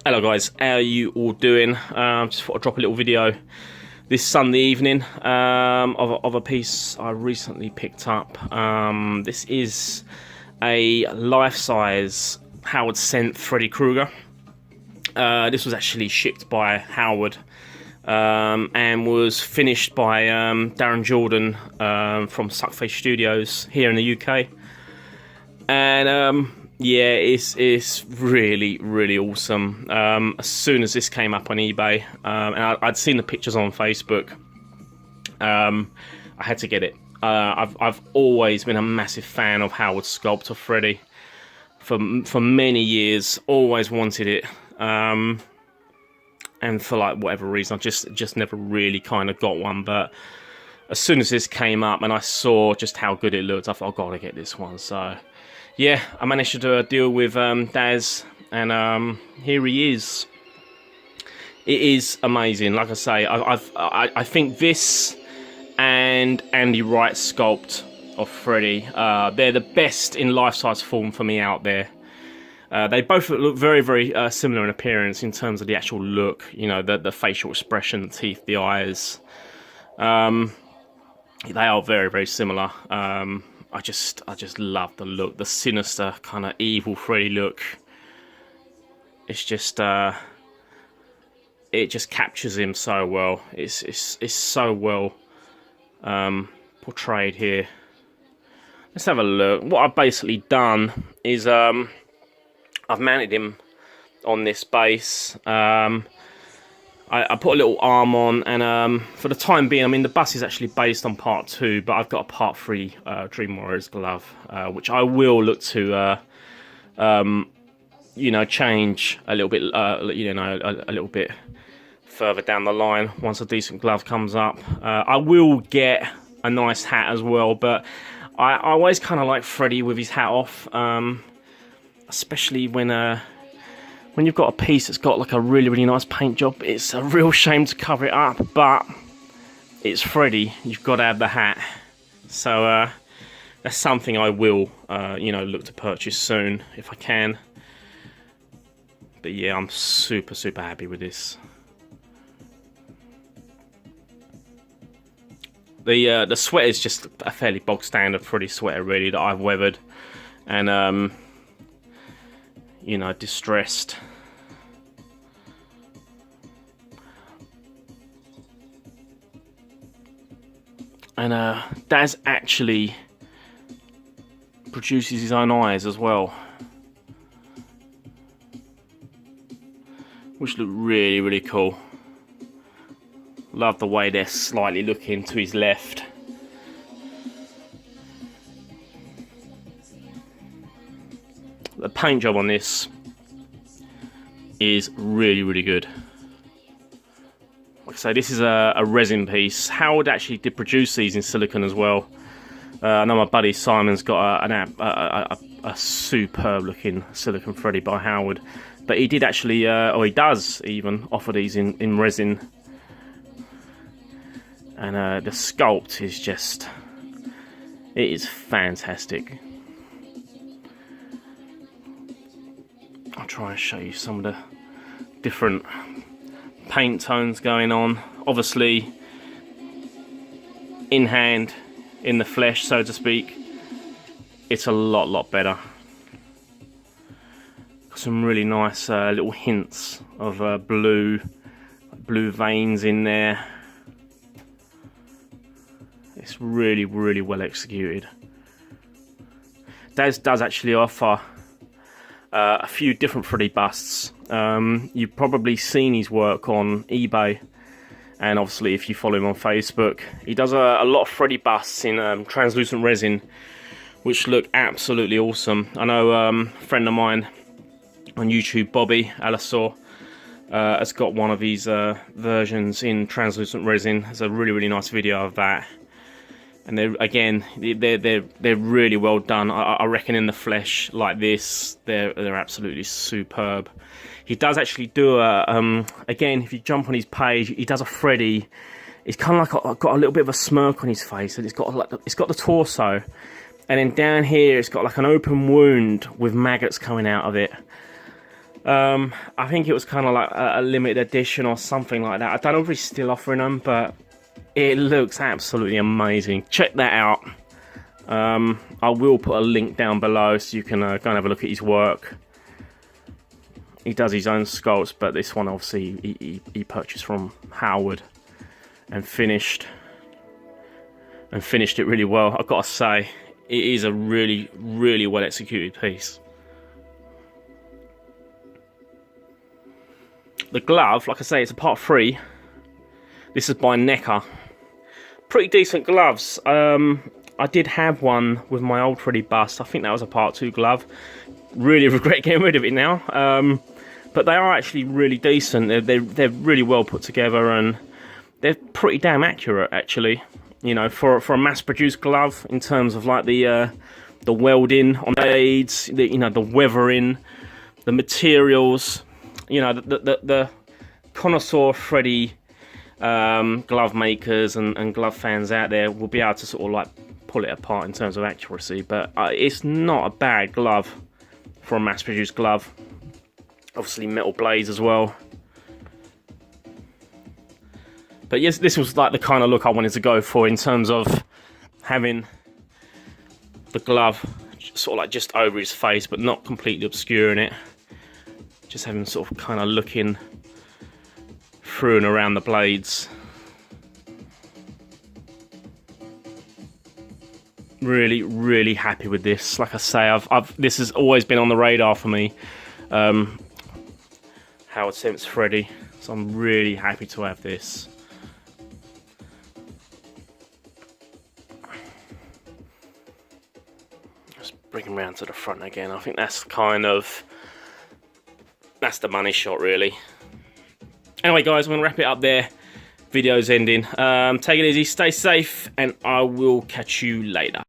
Hello guys, how are you all doing? Just thought I'd drop a little video this Sunday evening of a piece I recently picked up. This is a life-size Howard Senft Freddy Krueger. This was actually shipped by Howard and was finished by Darren Jordan from Suckface Studios here in the UK. And yeah, it's really awesome. As soon as this came up on eBay, and I'd seen the pictures on Facebook, I had to get it. I've always been a massive fan of Howard's sculpt of Freddy for many years. Always wanted it, and for like whatever reason, I just never really kind of got one. But as soon as this came up and I saw just how good it looked, I thought I've got to get this one. So yeah, I managed to do a deal with Daz, and here he is. It is amazing. Like I say, I think this and Andy Wright's sculpt of Freddy, they're the best in life-size form for me out there. They both look very similar in appearance in terms of the actual look. You know, the facial expression, the teeth, the eyes. They are very similar. I just love the look, the sinister kind of evil Freddy look. It's just it just captures him so well. It's so well portrayed here. Let's have a look. What I've basically done is I've mounted him on this base. I put a little arm on, and for the time being, I mean, the bus is actually based on part 2, but I've got a part 3 Dream Warriors glove, which I will look to, you know, change a little bit, you know, a little bit further down the line once a decent glove comes up. I will get a nice hat as well, but I always kind of like Freddy with his hat off, especially when you've got a piece that's got like a really nice paint job. It's a real shame to cover it up, but it's Freddy. You've got to have the hat. So that's something I will, you know, look to purchase soon if I can. But yeah, I'm super happy with this. The sweater is just a fairly bog standard Freddy sweater, really, that I've weathered and you know, distressed. And Daz actually produces his own eyes as well, which look really cool. Love the way they're slightly looking to his left. The paint job on this is really good. Like I say, this is a resin piece. Howard actually did produce these in silicone as well. I know my buddy Simon's got a superb looking silicone Freddy by Howard, but he did actually, or he does even, offer these in resin. And the sculpt is just, it is fantastic. I'll try and show you some of the different paint tones going on. Obviously, in hand, in the flesh, so to speak, it's a lot better. Got some really nice little hints of blue veins in there. It's really well executed. Daz does actually offer a few different Freddy busts. You've probably seen his work on eBay, and obviously if you follow him on Facebook, he does a lot of Freddy busts in translucent resin, which look absolutely awesome. I know a friend of mine on YouTube, Bobby Alasor, has got one of his versions in translucent resin. There's a really nice video of that. And they're really well done. I reckon in the flesh like this, they're absolutely superb. He does actually do again, if you jump on his page, he does a Freddy. It's kind of like got a little bit of a smirk on his face, and it's got the torso, and then down here it's got like an open wound with maggots coming out of it. I think it was kind of like a limited edition or something like that. I don't know if he's still offering them, but it looks absolutely amazing. Check that out. I will put a link down below so you can go and have a look at his work. He does his own sculpts, but this one obviously he purchased from Howard and finished it really well. I've got to say, it is a really, really well executed piece. The glove, like I say, it's a part 3. This is by Necker. Pretty decent gloves. I did have one with my old Freddy bust. I think that was a part 2 glove. Really regret getting rid of it now. But they are actually really decent. They're really well put together, and they're pretty damn accurate, actually. You know, for a mass-produced glove, in terms of like the welding on the blades, the weathering, the materials. You know, the connoisseur Freddy glove makers and glove fans out there will be able to sort of like pull it apart in terms of accuracy. But it's not a bad glove for a mass-produced glove. Obviously metal blades as well. But yes, this was like the kind of look I wanted to go for, in terms of having the glove sort of like just over his face, but not completely obscuring it. Just having sort of kind of looking through and around the blades. Really, really happy with this. Like I say, this has always been on the radar for me. Howard Senft's Freddy. So I'm really happy to have this. Just bring him round to the front again. I think that's that's the money shot, really. Anyway, guys, I'm going to wrap it up there. Video's ending. Take it easy, stay safe, and I will catch you later.